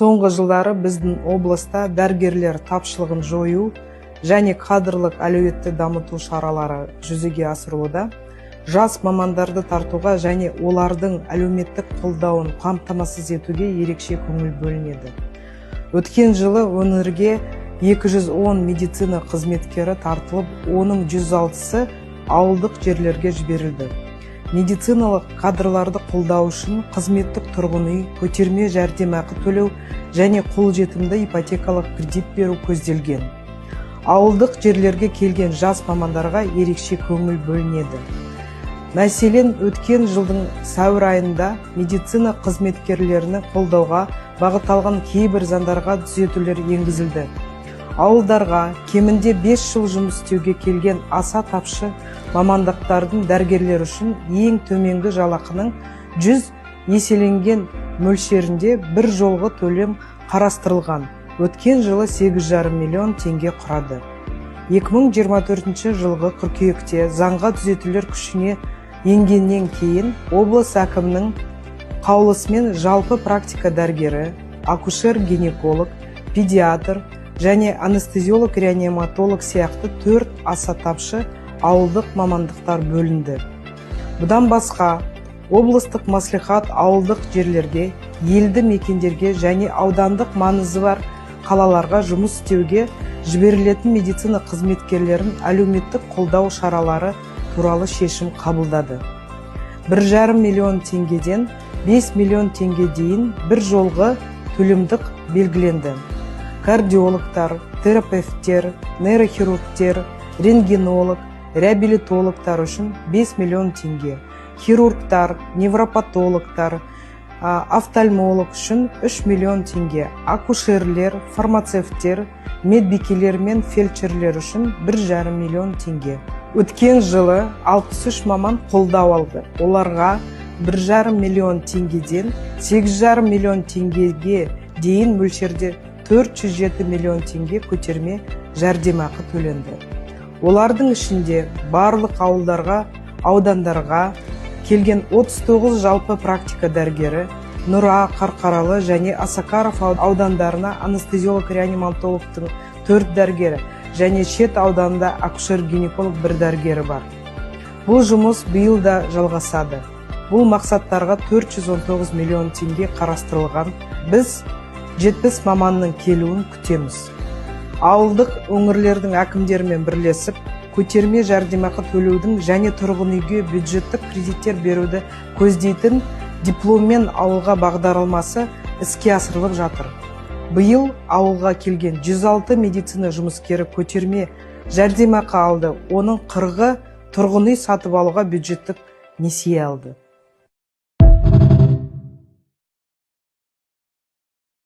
Соңғы жылдары біздің облыста дәрігерлер тапшылығын жою және кадрлық әлеуетті дамыту шаралары жүзеге асырылуда. Жас мамандарды тартуға және олардың әлеуметтік қолдауын қамтамасыз етуге ерекше көңіл бөлінеді. Өткен жылы өңірге 210 медицина қызметкері тартылып, оның 106-сы ауылдық жерлерге жіберілді. Медициналық кадрларды қолдау үшін қызметтік тұрғын үй, көтерме жәрдемақы төлеу және қолжетімді ипотекалық кредит беру көзделген. Ауылдық жерлерге келген жас мамандарға ерекше көңіл бөлінеді. Мәселен, өткен жылдың сәуір айында медицина қызметкерлерінің қолдауға бағытталған кейбір заңдарға түзетулер енгізілді. Ауылдарға кемінде 5 жыл жұмыс істеуге келген аса тапшы мамандықтардың дәрігерлер үшін ең төменгі жалақының 100 еселенген мөлшерінде бір жолғы төлем қарастырылған. Өткен жылы 8,5 миллион теңге құрады. 2024 жылғы қыркүйекте заңға түзетулер күшіне енгеннен кейін облыс әкімінің қаулысымен жалпы практика дәрігері, акушер-гинеколог, педиатр және анестезиолог-реаниматолог сияқты 4 аса тапшы ауылдық мамандықтар бөлінді. Бұдан басқа, облыстық мәслихат ауылдық жерлерге, елді мекендерге және аудандық маңызы бар қалаларға жұмыс істеуге жіберілетін медицина қызметкерлерін әлеуметтік қолдау шаралары туралы шешім қабылдады. 1,5 миллион теңгеден 5 миллион теңге дейін бір жолғы төлемдік белгіленді. Кардиологтар, терапевттер, нейрохирургтер, рентгенолог, реабилитологтар үшін 5 миллион теңге, хирургтар, невропатологтар, офтальмолог үшін 3 миллион теңге, акушерлер, фармацевттер, медбикелер мен фельдшерлер үшін 1,5 миллион теңге. Өткен жылы 63 маман қолдау алды. Оларға 1,5 миллион теңгеден 8,5 миллион теңгеге дейін мөлшерде 407 миллион теңге көтерме жәрдемақы төленді. Олардың ішінде барлық ауылдарға, аудандарға келген 39 жалпы практика дәрігері, Нұра, Қарқаралы және Осакаров аудандарына анестезиолог-реаниматологтың 4 дәрігері және шет ауданында акушер-гинеколог 1 дәрігері бар. Бұл жұмыс биыл да жалғасады. Бұл мақсаттарға 419 миллион теңге қарастырылған. Біз 70 маманның келуін күтеміз. Ауылдық өңірлердің әкімдерімен бірлесіп, көтерме жәрдемақы төлеудің және тұрғын үйге бюджеттік кредиттер беруді көздейтін дипломмен ауылға бағдарламасы іске асырылып жатыр. Биыл ауылға келген 106 медицина жұмыскері көтерме жәрдемақы алды, оның 40-ы тұрғын үй сатып алуға бюджеттік несие алды.